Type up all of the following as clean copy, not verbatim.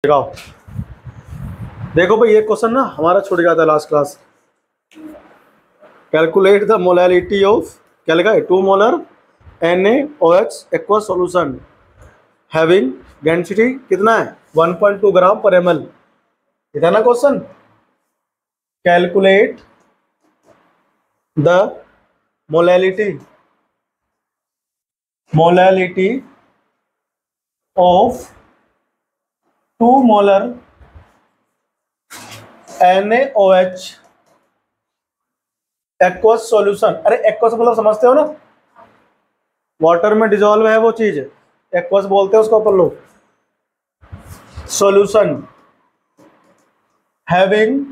दिखाओ। देखो भाई ये क्वेश्चन ना हमारा छूट गया था last class. Calculate the molality of, क्या लिखा है, 2 molar NaOH aqua solution having density कितना है 1.2 ग्राम पर ml। इतना ना question. Calculate the molality of 2 molar NaOH aqueous solution. अरे एक्वस मतलब समझते हो ना, वाटर में डिजोल्व है वो चीज, एक्वस बोलते हैं उसको अपन लोग। सॉल्यूशन हैविंग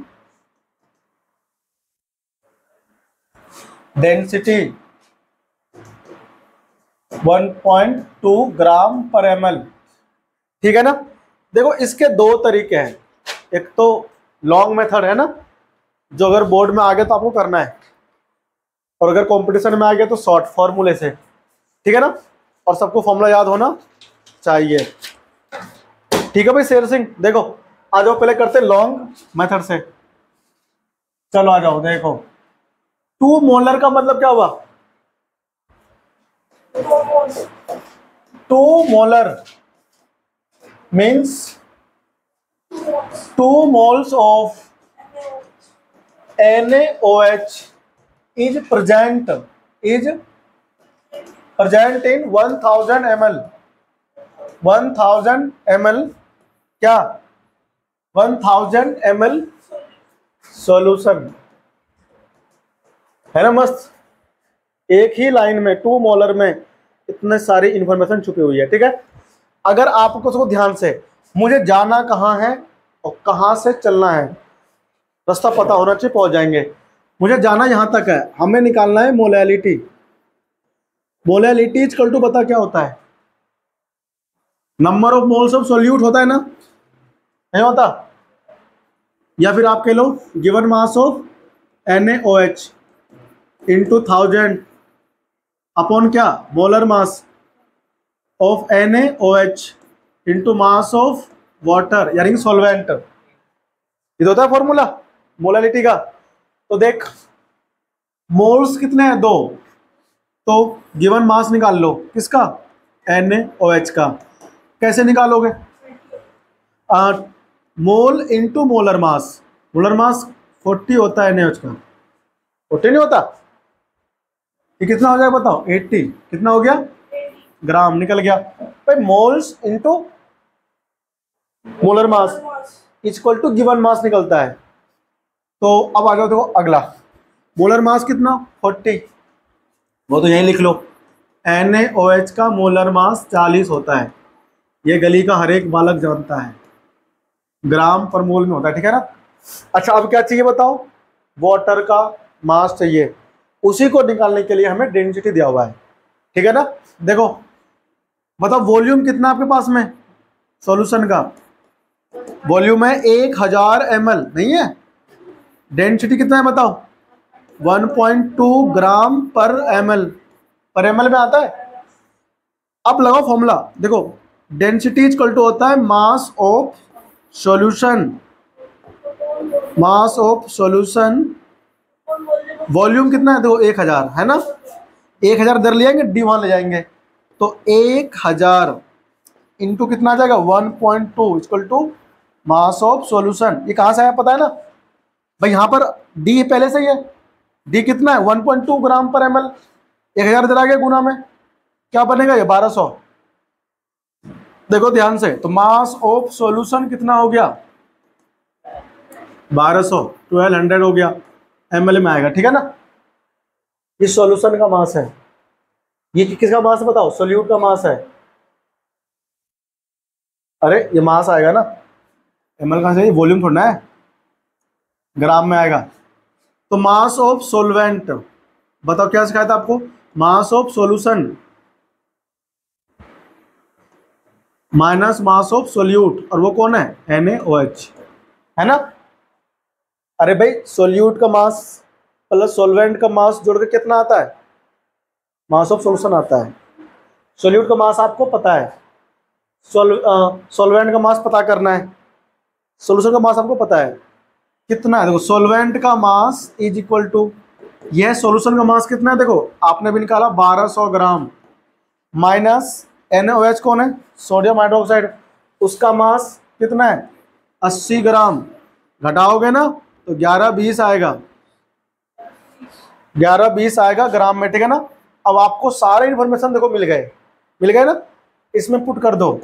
डेंसिटी 1.2 ग्राम पर ml। ठीक है ना। देखो इसके दो तरीके हैं, एक तो लॉन्ग मेथड है ना, जो अगर बोर्ड में आ गया तो आपको करना है, और अगर कंपटीशन में आ गया तो शॉर्ट फॉर्मूले से। ठीक है ना, और सबको फॉर्मूला याद होना चाहिए। ठीक है भाई शेर सिंह, देखो आ जाओ पहले करते लॉन्ग मेथड से। चलो आ जाओ। देखो 2 मोलर का मतलब क्या हुआ, 2 molar means 2 moles of NaOH is present in 1000 ml। 1000 ml क्या, 1000 ml सॉल्यूशन है ना। मस्त, एक ही लाइन में 2 मोलर में इतने सारी इंफॉर्मेशन छुपी हुई है। ठीक है, अगर आपको उसको ध्यान से, मुझे जाना कहाँ है और कहाँ से चलना है, रास्ता पता होना चाहिए, पहुंच जाएंगे। मुझे जाना यहाँ तक है, हमें निकालना है मोलैलिटी। मोलैलिटी इक्वल टू पता क्या होता है, number of moles of solute होता है ना, नहीं होता। या फिर आप कह लो given mass of NaOH into 1000 upon क्या, molar mass of NaOH into mass of water यानी सॉल्वेंट। ये होता है फॉर्मूला मोलैलिटी का। तो देख मोल्स कितने हैं, 2, तो गिवन मास निकाल लो किसका, NaOH का। कैसे निकालोगे, मोल इंटू मोलर मास। मोलर मास 40 होता है NaOH का, 40 नहीं होता। ये कितना हो जाएगा बताओ, 80। कितना हो गया, ग्राम निकल गया भाई। Moles into molar mass equal to given mass निकलता है। तो अब आ जाओ, देखो अगला मोलर मास कितना 40, वो तो यहीं लिख लो। NaOH का मोलर मास 40 होता है, ये गली का हर एक बालक जानता है, ग्राम पर मोल में होता है। ठीक है ना। अच्छा अब क्या चाहिए बताओ, वाटर का मास चाहिए, उसी को निकालने के लिए हमें डेंसिटी दिया हुआ है। ठीक है ना। देखो बताओ वॉल्यूम कितना आपके पास में सॉल्यूशन का, वॉल्यूम है 1000 ml नहीं है। डेंसिटी कितना है बताओ, 1.2 ग्राम पर ml। पर ml में आता है। अब लगाओ फॉर्मूला, देखो डेंसिटी इक्वल टू होता है मास of solution, mass of solution. Volume कितना है, देखो 1000 है ना, 1000 इधर ले जाएंगे, डी वहां ले जाएंगे, तो 1000 इंटू कितना आ जाएगा 1.2 equal to mass of solution. ये कहाँ से आया पता है ना भाई, यहाँ पर डी पहले से ही है। डी कितना है 1.2 ग्राम पर ml, 1000 इधर आ गया गुना में, क्या बनेगा ये 1200। देखो ध्यान से, तो मास ऑफ सॉल्यूशन कितना हो गया 1200, 1200 हो गया, ml में आएगा। ठीक है ना। ये सॉल्यूशन का मास है, ये किसका मास है बताओ, सोल्यूट का मास है। अरे ये मास आएगा ना, ml कहाँ से, वॉल्यूम थोड़ा है, ग्राम में आएगा। तो मास ऑफ सोलवेंट बताओ क्या सिखाया था आपको, मास of solution minus mass of solute, और वो कौन है NaOH है ना। अरे भाई सोल्यूट का मास प्लस सोलवेंट का मास जोड़ के कितना आता है, मास ऑफ सॉल्यूशन आता है। सोल्यूट का मास आपको पता है, सॉल्वेंट का मास पता करना है। सॉल्यूशन का मास आपको पता है कितना है, देखो सॉल्वेंट का मास इज इक्वल टू, यह सॉल्यूशन का मास कितना है, देखो आपने भी निकाला 1200 ग्राम, माइनस NaOH कौन है, सोडियम हाइड्रोक्साइड, उसका मास कितना है 80 ग्राम, घटाओगे ना तो 11-20 आएगा, 11-20 आएगा ग्राम में, ठीक है ना। अब आपको सारे इन्फॉर्मेशन देखो मिल गए ना, इसमें पुट कर दो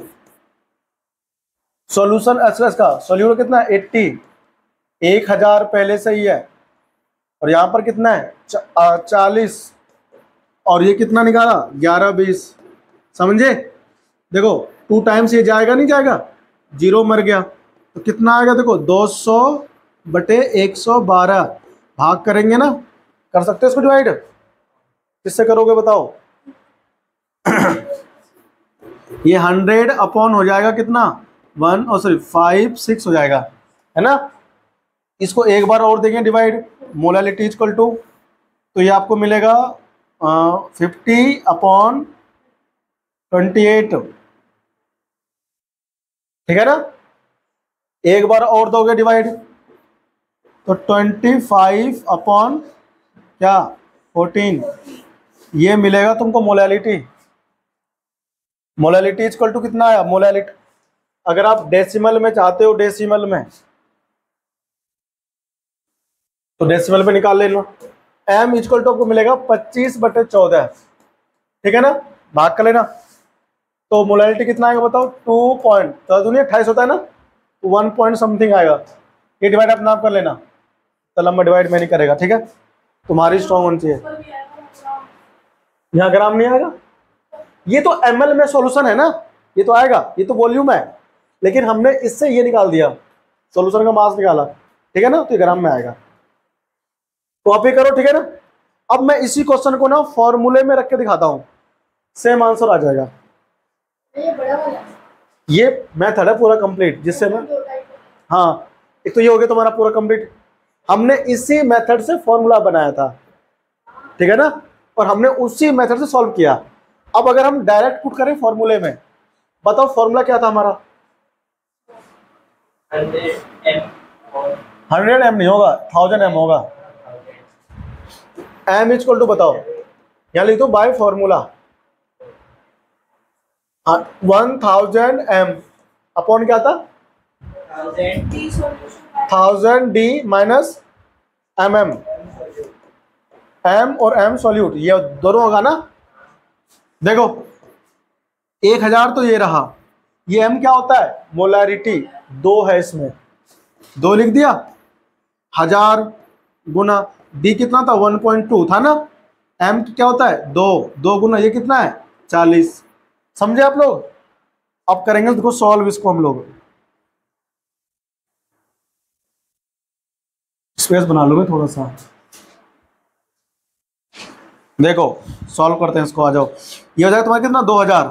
सॉल्यूशन एसएस का, सॉल्यूट कितना है 80, 1000 पहले से ही है, और यहाँ पर कितना है 40, और ये कितना निकाला 11-20, समझे। देखो 2 टाइम्स ये जाएगा नहीं जाएगा, 0 मर गया, तो कितना आएगा देखो 200/112, भाग करेंगे ना, कर सकते हो इसको डिवाइड, किससे करोगे बताओ ये 100 अपॉन हो जाएगा कितना 5 6 हो जाएगा, है ना। इसको एक बार और देंगे डिवाइड, मोलालिटी इक्वल टू, तो ये आपको मिलेगा 50/28, ठीक है ना। एक बार और दोगे डिवाइड तो 25/14, ये मिलेगा तुमको मोलालिटी। मोलालिटी इक्वल टू कितना आया मोलालिटी, अगर आप डेसिमल में चाहते हो, डेसिमल में तो डेसिमल में निकाल लेना, m इक्वल टू आपको मिलेगा 25/14, ठीक है ना, भाग कर लेना, तो मोलालिटी कितना आएगा बताओ 2.28 होता है ना, 1 पॉइंट समथिंग आएगा, ये डिवाइड अपना आप कर लेना, तो लंबा डिवाइड में नहीं करेगा, ठीक है, तुम्हारी स्ट्रॉन्ग होनी चाहिए, यहाँ ग्राम नहीं आएगा, ये तो ml में सॉल्यूशन है ना, ये तो आएगा, ये तो वॉल्यूम है, लेकिन हमने इससे ये निकाल दिया, सॉल्यूशन का मास निकाला, ठीक है ना, तो ये ग्राम में आएगा, कॉपी करो, ठीक है ना। अब मैं इसी क्वेश्चन को ना फॉर्मूले में रख के दिखाता हूं, सेम आंसर आ जाएगा। ये मेथड है पूरा कंप्लीट, जिससे मैं, हाँ एक तो ये हो गया तुम्हारा पूरा कंप्लीट, हमने इसी मेथड से फॉर्मूला बनाया था, ठीक है ना, और हमने उसी मेथड से सॉल्व किया। अब अगर हम डायरेक्ट पुट करें फॉर्मूले में, बताओ फॉर्मूला क्या था हमारा, 100m नहीं होगा, 1000m होगा, m इक्वल टू बताओ, यहां लिख दो बाय फॉर्मूला 1000m अपॉन क्या था 1000d माइनस mm, m और m सॉल्यूट, ये दोनों होगा ना। देखो 1000 तो ये रहा, ये m क्या होता है मोलारिटी, 2 है इसमें, 2 लिख दिया, 1000 गुना d कितना था 1.2 था ना, m क्या होता है 2 गुना ये कितना है 40, समझे आप लोग। अब करेंगे देखो सॉल्व इसको हम लोग, स्पेस बना लो थोड़ा सा, देखो सॉल्व करते हैं इसको, आ जाओ, ये हो जाएगा तुम्हारा कितना 2000,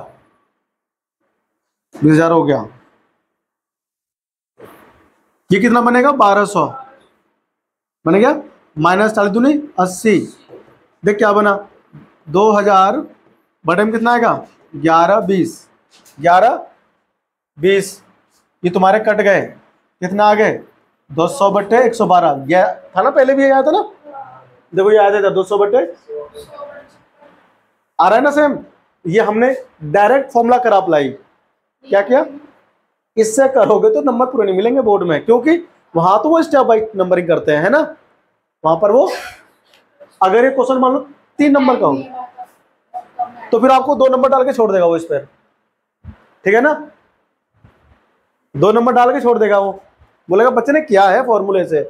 20,000 हो गया, ये कितना बनेगा 1200 बनेगा, माइनस 40 दूनी 80, देख क्या बना 2000 बटे में कितना आएगा 11-20, 11-20, ये तुम्हारे कट गए, कितना आ गए 200/112, ये था ना पहले भी आया था ना, देखो ये आया था 200/, आ रहा है ना सेम, ये हमने डायरेक्ट फॉर्मूला कर अप्लाई, क्या किया, इससे करोगे तो नंबर पूरे नहीं मिलेंगे बोर्ड में, क्योंकि वहां तो वो स्टेप बाई नंबरिंग करते हैं, है ना, वहां पर वो अगर ये क्वेश्चन मान लो 3 नंबर का हो तो फिर आपको 2 नंबर डाल के छोड़ देगा वो इस पर, ठीक है ना, 2 नंबर डाल के छोड़ देगा वो, बोलेगा बच्चे ने किया है फॉर्मूले से,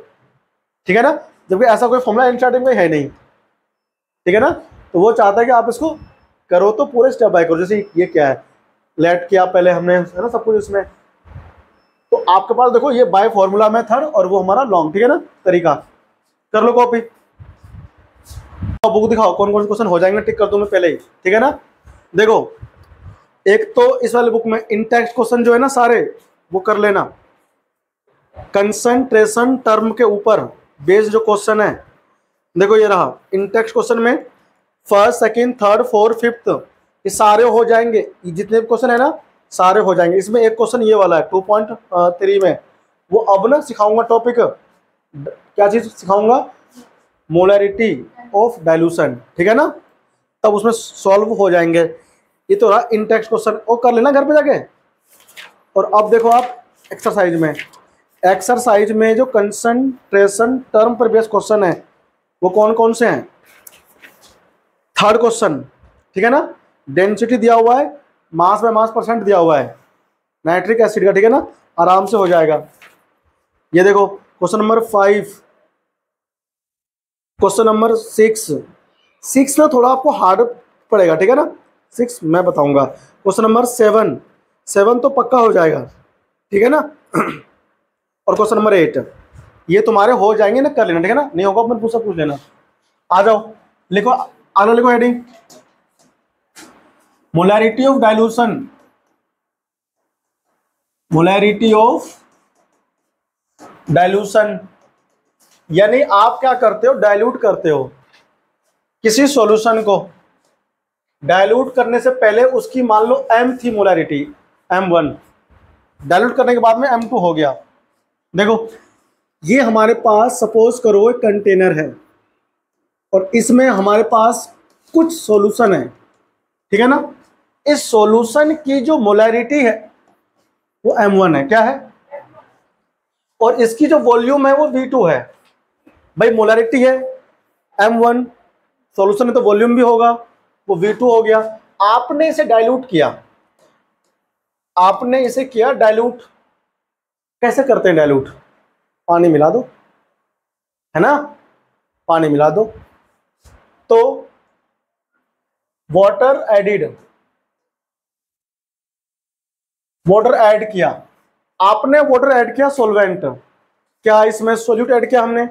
ठीक है ना, जबकि ऐसा कोई फॉर्मूला स्टार्टिंग में है नहीं, ठीक है ना, तो वो चाहता है कि आप इसको करो तो पूरे स्टेप बाय करो, जैसे ये क्या है लेट किया पहले हमने, है ना सब कुछ इसमें, तो आपके पास देखो ये बाय फॉर्मूला मेथड और वो हमारा लॉन्ग, ठीक है ना तरीका, कर लो कॉपी, बुक दिखाओ कौन कौन से क्वेश्चन हो जाएंगे, टिक कर दूं मैं पहले ही, ठीक है ना। देखो एक तो इस वाले बुक में इन टेक्स्ट क्वेश्चन जो है ना सारे वो कर लेना, कंसंट्रेशन टर्म के ऊपर बेस्ड जो क्वेश्चन है, देखो ये रहा इन टेक्स्ट क्वेश्चन में, first second third fourth fifth ये सारे हो जाएंगे, जितने क्वेश्चन है ना सारे हो जाएंगे। इसमें एक क्वेश्चन ये वाला है 2.3 में, वो अब ना सिखाऊंगा टॉपिक, क्या चीज सिखाऊंगा, मोलैरिटी ऑफ डाइल्यूशन, ठीक है ना, तब उसमें सॉल्व हो जाएंगे। ये तो रहा इन टेक्स्ट क्वेश्चन, वो कर लेना घर पे जाके। और अब देखो आप एक्सरसाइज में जो कंसंट्रेशन टर्म पर बेस्ड क्वेश्चन है वो कौन कौन से हैं। थर्ड क्वेश्चन, ठीक है ना, डेंसिटी दिया हुआ है, मास बाय मास परसेंट दिया हुआ है नाइट्रिक एसिड का, ठीक है ना, आराम से हो जाएगा। ये देखो क्वेश्चन नंबर 5, क्वेश्चन नंबर 6 ना थोड़ा आपको हार्ड पड़ेगा, ठीक है ना, 6 मैं बताऊंगा। क्वेश्चन नंबर 7 तो पक्का हो जाएगा, ठीक है ना। और क्वेश्चन नंबर 8 ये तुम्हारे हो जाएंगे ना, कर लेना, ठीक है ना, नहीं होगा अपन पूछ लेना। आ जाओ, लिखो, आगे लिखो heading, molarity of dilution, molarity of dilution, यानी आप क्या करते हो, डाइल्यूट करते हो किसी सॉल्यूशन को। डाइल्यूट करने से पहले उसकी मान लो m थी मोलैरिटी, m1, डाइल्यूट करने के बाद में m2 हो गया। देखो ये हमारे पास सपोज करो एक कंटेनर है और इसमें हमारे पास कुछ सॉल्यूशन है, ठीक है ना। इस सॉल्यूशन की जो मोलैरिटी है वो m1 है, क्या है, और इसकी जो वॉल्यूम है वो v2 है। भाई मोलैरिटी है m1, सॉल्यूशन है तो वॉल्यूम भी होगा, वो v2 हो गया। आपने इसे डाइल्यूट किया, आपने इसे किया डाइल्यूट। कैसे करते हैं डाइल्यूट, पानी मिला दो, है ना, पानी मिला दो, तो वाटर एडिड, वाटर ऐड किया, आपने वाटर ऐड किया सॉल्वेंट, क्या इसमें सोल्यूट ऐड किया हमने,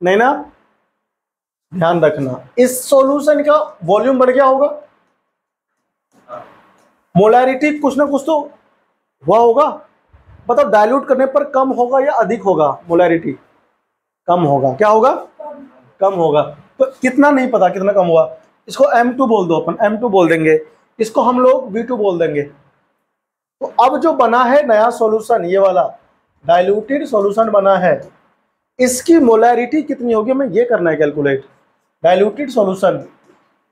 नहीं ना, ध्यान रखना इस सॉल्यूशन का वॉल्यूम बढ़ गया होगा, मोलैरिटी कुछ ना कुछ तो हुआ होगा। बताओ डाइल्यूट करने पर कम होगा या अधिक होगा, मोलैरिटी कम होगा, क्या होगा, कम होगा। तो कितना नहीं पता कितना कम हुआ, इसको m2 बोल दो, अपन m2 बोल देंगे, इसको हम लोग v2 बोल देंगे। तो अब जो बना है नया सॉल्यूशन, ये वाला डाइल्यूटेड सॉल्यूशन बना है, इसकी मोलैरिटी कितनी होगी, हमें ये करना है कैलकुलेट। डाइल्यूटेड सॉल्यूशन,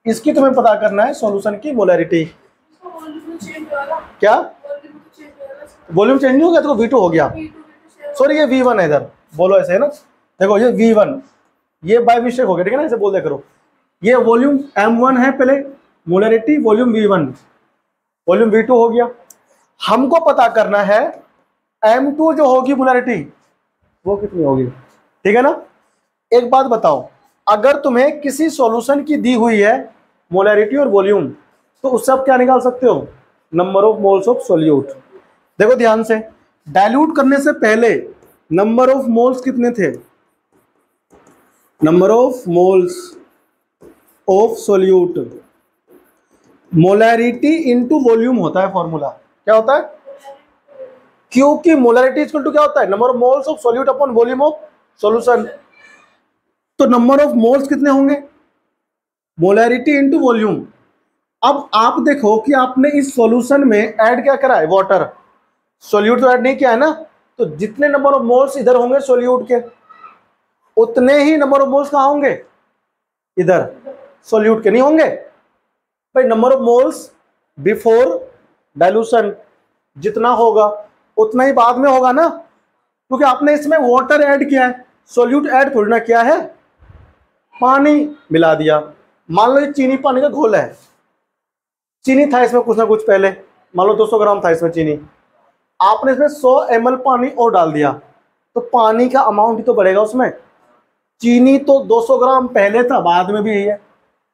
इसकी तुम्हें पता करना है सॉल्यूशन की मोलैरिटी। क्या वॉल्यूम चेंज नहीं हो गया तो v2 हो गया, सॉरी ये v1 है, इधर बोलो ऐसे है ना, देखो ये v1, ये बाय मिस्टेक हो गया, ठीक है ना, ऐसे बोल दिया करो। ये वॉल्यूम m1 है पहले, molarity volume v1, volume v2 हो गया। हमको पता करना है m2 जो होगी मोलैरिटी वो कितनी होगी, ठीक है ना। एक बात बताओ, अगर तुम्हें किसी सॉल्यूशन की दी हुई है मोलैरिटी और वॉल्यूम, तो उससे आप क्या निकाल सकते हो, number of moles of solute. देखो ध्यान से, डाइल्यूट करने से पहले नंबर ऑफ मोल्स कितने थे, number of moles of solute, molarity into volume होता है फॉर्मूला, क्या होता है, क्योंकि मोलैरिटी इक्वल टू क्या होता है, number of moles of solute upon volume of solution. तो नंबर ऑफ मोल्स कितने होंगे, मोलैरिटी इंटू वॉल्यूम। अब आप देखो कि आपने इस सॉल्यूशन में ऐड क्या करा है, वाटर, सोल्यूट तो ऐड नहीं किया है ना, तो जितने नंबर ऑफ मोल्स इधर होंगे सोल्यूट के, उतने ही नंबर ऑफ मोल्स कहां होंगे, इधर सोल्यूट के नहीं होंगे। भाई number of moles before dilution जितना होगा उतना ही बाद में होगा ना, क्योंकि आपने इसमें वाटर ऐड किया है, सोल्यूट ऐड थोड़ी ना किया है, पानी मिला दिया। मान लो ये चीनी पानी का घोल है, चीनी था इसमें कुछ ना कुछ पहले, मान लो 200 ग्राम था इसमें चीनी, आपने इसमें 100 ml पानी और डाल दिया, तो पानी का अमाउंट ही तो बढ़ेगा उसमें। चीनी तो 200 ग्राम पहले था, बाद में भी यही है,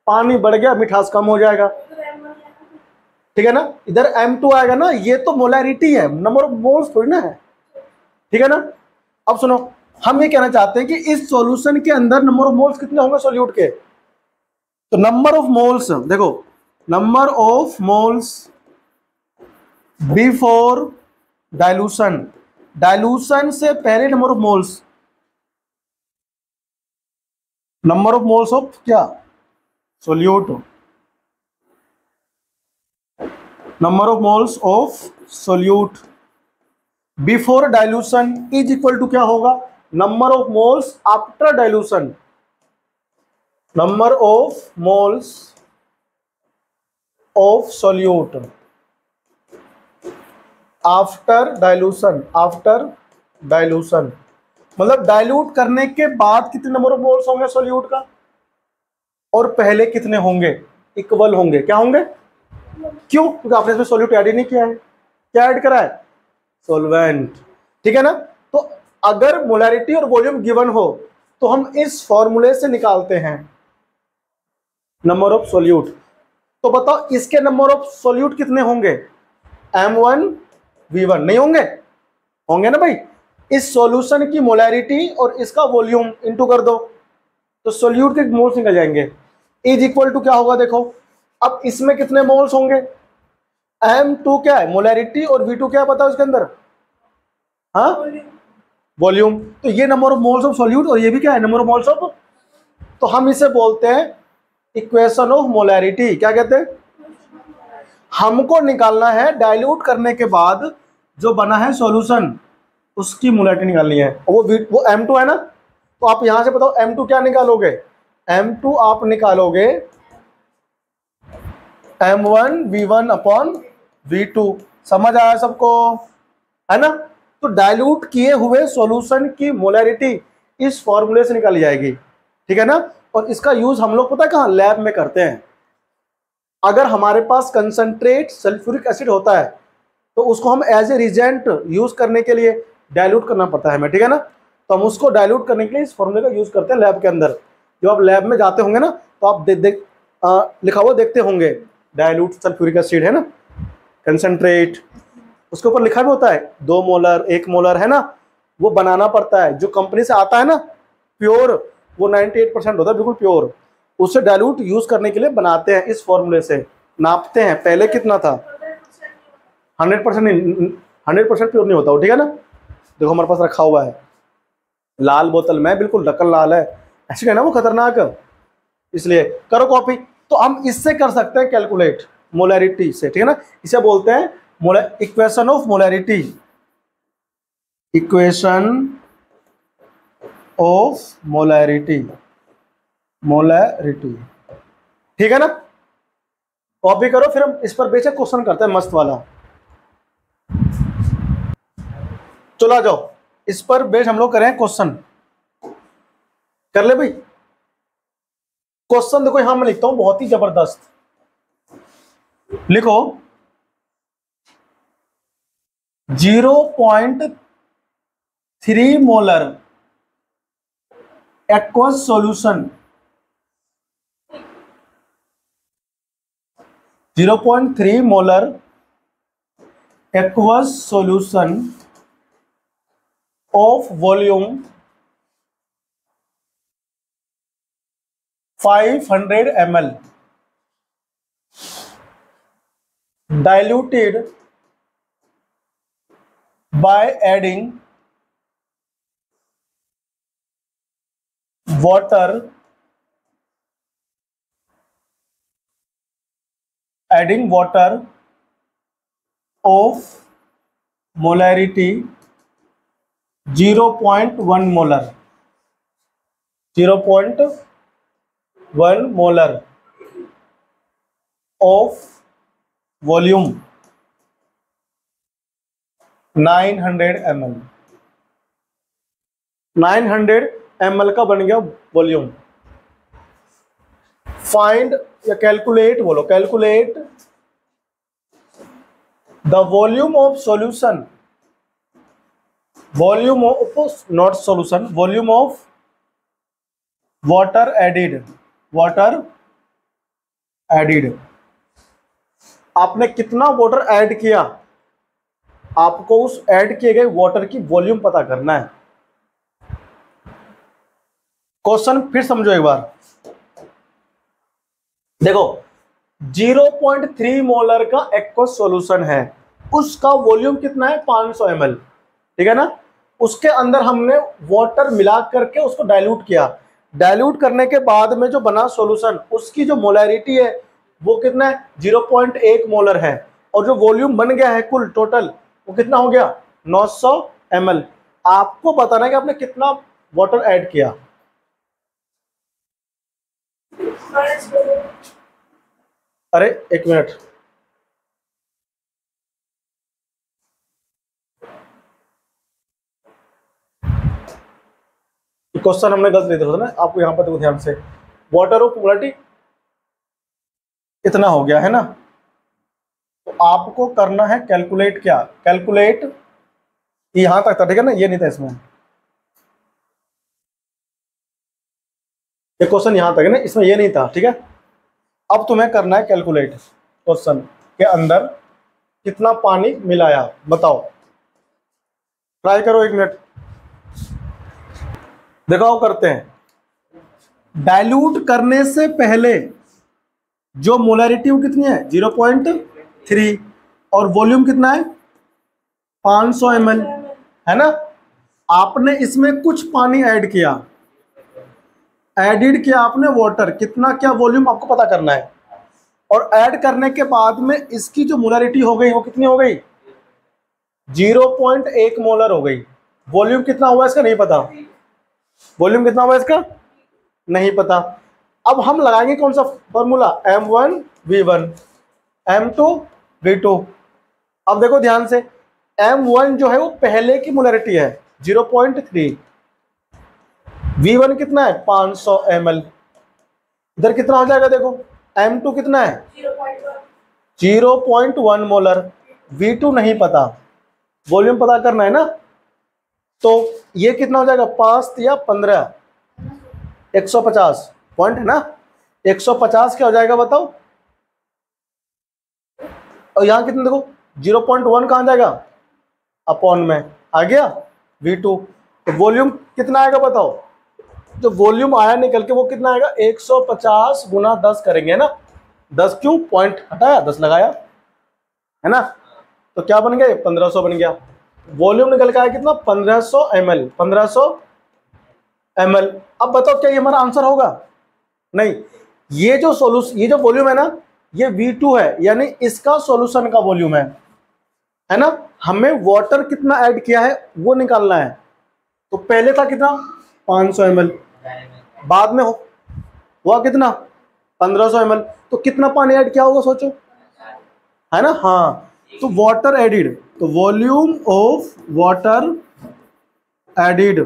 पानी बढ़ गया, मिठास कम हो जाएगा, ठीक है ना। इधर m2 आएगा ना, ये तो मोलैरिटी है, नंबर ऑफ मोल्स थोड़ी ना है, ठीक है ना। अब सुनो, हम ये कहना चाहते हैं कि इस सॉल्यूशन के अंदर नंबर ऑफ मोल्स कितने होंगे सोल्यूट के, तो नंबर ऑफ मोल्स देखो, number of moles before dilution, dilution से पहले number of moles, number of moles of क्या, solute, number of moles of solute before dilution is equal to क्या होगा, number of moles after dilution, number of moles of solute after dilution, after dilution मतलब dilute करने के बाद कितने number of moles होंगे solute का, और पहले कितने होंगे, इक्वल होंगे। क्या होंगे, क्यों, क्योंकि आपने इसमें सोल्यूट ऐड ही नहीं किया है। क्या ऐड करा है, सॉल्वेंट। ठीक है ना। तो अगर मोलैरिटी और वॉल्यूम गिवन हो तो हम इस फॉर्मूले से निकालते हैं नंबर ऑफ सोल्यूट। तो बताओ इसके नंबर ऑफ सोल्यूट कितने होंगे, M1 V1 नहीं होंगे, होंगे ना भाई। इस सॉल्यूशन की मोलैरिटी और इसका वॉल्यूम इनटू कर दो तो सोल्यूट के मोल्स निकल जाएंगे। इज इक्वल टू क्या होगा, देखो अब इसमें कितने मोल्स होंगे, M2 क्या है मोलैरिटी और V2 क्या पता है उसके अंदर, हाँ वॉल्यूम। तो ये number of moles of solute और ये भी क्या है नंबर ऑफ मोल्स ऑफ, तो हम इसे बोलते हैं इक्वेशन ऑफ मोलैरिटी। क्या कहते हैं, हमको निकालना है डाइल्यूट करने के बाद जो बना है सॉल्यूशन उसकी मोलैरिटी निकालनी है। वो M2 है ना, तो आप यहां से बताओ M2 क्या निकालोगे, M2 आप निकालोगे M1 V1 अपॉन V2। समझ आया सबको, है ना। तो डाइल्यूट किए हुए सॉल्यूशन की मोलैरिटी इस फॉर्मूले से निकाली जाएगी। ठीक है ना। और इसका यूज हम लोग पता है कहाँ, लैब में करते हैं। अगर हमारे पास कंसंट्रेट सल्फ्यूरिक एसिड होता है तो उसको हम एज ए रिजेंट यूज करने के लिए डाइल्यूट करना पड़ता है हमें। ठीक है ना। तो हम उसको डाइल्यूट करने के लिए इस फॉर्मूले का यूज करते हैं लैब के अंदर। जब आप लैब में जाते होंगे ना तो आप लिखा हुआ देखते होंगे डाइल्यूट सल्फ्यूरिक एसिड, है ना, कंसंट्रेट, उसके ऊपर लिखा भी होता है 2 मोलर 1 मोलर, है ना। वो बनाना पड़ता है, जो कंपनी से आता है ना प्योर, वो 98% होता है बिल्कुल प्योर, उससे डाइल्यूट यूज करने के लिए बनाते हैं। इस फॉर्मूले से नापते हैं, पहले कितना था 100% नहीं, 100% प्योर नहीं होता वो। ठीक है ना। देखो हमारे पास रखा हुआ है लाल बोतल में, बिल्कुल ढक्कन लाल है, ऐसे कहना वो खतरनाक है, इसलिए करो कॉपी। तो हम इससे कर सकते हैं कैलकुलेट मोलैरिटी से। ठीक है ना। इसे बोलते हैं equation of molarity, equation of molarity, molarity. ठीक है ना। कॉपी करो, फिर हम इस पर बेशक क्वेश्चन करते हैं मस्त वाला। चलो आ जाओ, इस पर बेस हम लोग करें क्वेश्चन, कर ले भाई क्वेश्चन। देखो यहां मैं लिखता हूं बहुत ही जबरदस्त, लिखो 0.3 molar aqueous solution, 0.3 molar aqueous solution of volume 500 ml diluted by adding water of molarity 0.1 molar, 0.1 molar of volume 900 ml, 900 ml का बन गया वॉल्यूम। फाइंड या कैलकुलेट बोलो, calculate the volume of solution, volume of not solution, volume of water added, water added. आपने कितना water add किया, आपको उस ऐड किए गए वाटर की वॉल्यूम पता करना है। क्वेश्चन फिर समझो एक बार, देखो 0.3 मोलर का एक्वस सॉल्यूशन है, उसका वॉल्यूम कितना है 500 ml। ठीक है ना। उसके अंदर हमने वाटर मिला करके उसको डाइल्यूट किया, डाइल्यूट करने के बाद में जो बना सॉल्यूशन उसकी जो मोलैरिटी है वो कितना है 0.1 मोलर है। और जो वॉल्यूम बन गया है कुल टोटल वो कितना हो गया 900 ml। आपको बताना है कि आपने कितना वाटर ऐड किया। अरे एक मिनट, क्वेश्चन हमने गलत नहीं दिया था ना आपको, यहाँ पर देखो ध्यान से, वाटर ऑफ मोलरिटी इतना हो गया है ना, तो आपको करना है कैलकुलेट, क्या कैलकुलेट, यहां तक था ठीक है ना, ये नहीं था इसमें, ये क्वेश्चन यहां तक है ना, इसमें ये नहीं था ठीक है। अब तुम्हें करना है कैलकुलेट क्वेश्चन के अंदर कितना पानी मिलाया, बताओ, ट्राई करो, एक मिनट देखो करते हैं। डाइल्यूट करने से पहले जो मोलरिटी वो कितनी है 0.3 और वॉल्यूम कितना है 500 ml है ना। आपने इसमें कुछ पानी ऐड किया, एडिड किया आपने वाटर, कितना क्या वॉल्यूम आपको पता करना है, और ऐड करने के बाद में इसकी जो मोलरिटी हो गई वो कितनी हो गई 0.1 मोलर हो गई। वॉल्यूम कितना हुआ इसका नहीं पता, वॉल्यूम कितना हुआ इसका नहीं पता। अब हम लगाएंगे कौन सा फॉर्मूला M1V1 M2 V2। अब देखो ध्यान से, M1 जो है वो पहले की मोलरिटी है 0.3, V1 कितना है 500 ml, इधर कितना हो जाएगा देखो, M2 कितना है 0.1 मोलर, V2 नहीं पता, वॉल्यूम पता करना है ना, तो ये कितना हो जाएगा 5 या 15 150 पॉइंट है ना, 150 क्या हो जाएगा बताओ, और यहां कितना देखो 0.1 कहां जाएगा अपॉन में आ गया V2, तो वॉल्यूम कितना आएगा बताओ, जो वॉल्यूम आया निकल के वो कितना आएगा 150 गुना 10 करेंगे ना, 10 क्यों पॉइंट हटाया 10 लगाया है ना, तो क्या बन गया 1500 बन गया। वॉल्यूम निकल के आया कितना 1500 ml, 1500 ml। अब बताओ क्या ये हमारा आंसर होगा, नहीं, ये जो सोल्यूशन, ये जो वॉल्यूम है ना ये V2 है, यानी इसका सॉल्यूशन का वॉल्यूम है ना। हमें वाटर कितना ऐड किया है वो निकालना है, तो पहले था कितना 500 ml, बाद में हुआ कितना 1500 ml, तो कितना पानी ऐड किया होगा सोचो, है ना। हाँ, तो वाटर एडिड, तो volume of water added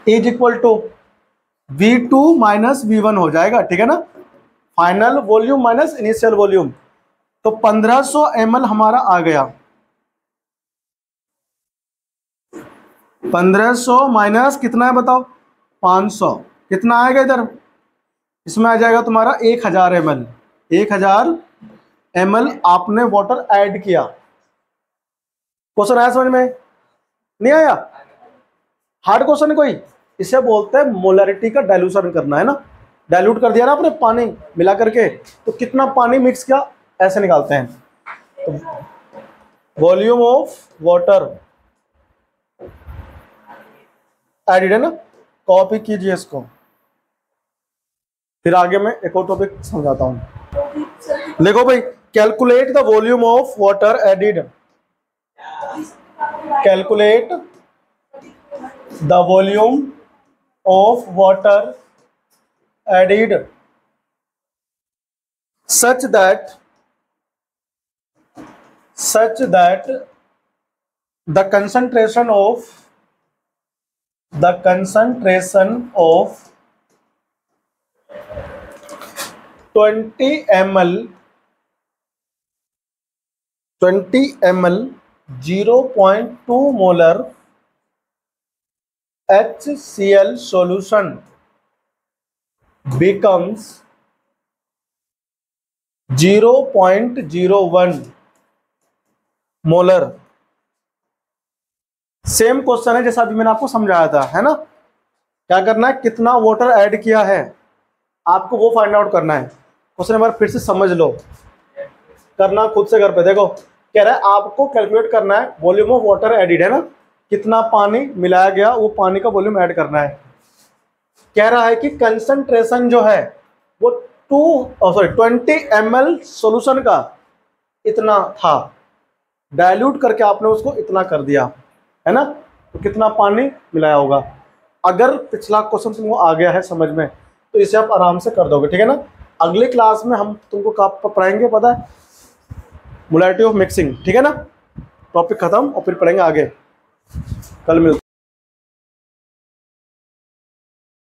is equal to V2 minus V1 हो जाएगा, ठीक है ना, final volume minus initial volume, तो 1500 ml हमारा आ गया, 1500 माइनस कितना है बताओ 500, कितना आएगा इधर, इसमें आ जाएगा तुम्हारा 1000 ml, 1000 ml आपने वाटर ऐड किया। क्वेश्चन आया समझ में, नहीं आया, हार्ड क्वेश्चन है कोई, इसे बोलते हैं मोलरिटी का डाइल्यूशन करना है ना, डाइल्यूट कर दिया ना आपने पानी मिला करके, तो कितना पानी मिक्स किया ऐसे निकालते हैं, तो वॉल्यूम ऑफ वाटर एडिड है ना, कॉपी कीजिए इसको, फिर आगे मैं एक और टॉपिक समझाता हूं। देखो भाई, calculate the volume of water added, calculate the volume of water added such that the concentration of 20 ml 0.2 molar HCl solution becomes 0.01 molar. Same question है जैसा अभी मैंने आपको समझाया था, है ना। क्या करना है, कितना वाटर ऐड किया है आपको वो फाइंड आउट करना है। क्वेश्चन एक बार फिर से समझ लो, करना खुद से घर पे। देखो कह रहा है आपको कैलकुलेट करना है वॉल्यूम ऑफ वाटर एडिड, है ना, कितना पानी मिलाया गया वो पानी का वॉल्यूम ऐड करना है। कह रहा है कि कंसंट्रेशन जो है वो 20 ml सॉल्यूशन का इतना था, डाइल्यूट करके आपने उसको इतना कर दिया, है ना, तो कितना पानी मिलाया होगा। अगर पिछला क्वेश्चन तुमको आ गया है समझ में तो इसे आप आराम से कर दोगे, ठीक है ना। अगले क्लास में हम तुमको कब पढ़ाएंगे पता है, मोलैरिटी ऑफ मिक्सिंग, ठीक है ना। टॉपिक खत्म और फिर पढ़ेंगे आगे, कल मिलते हैं।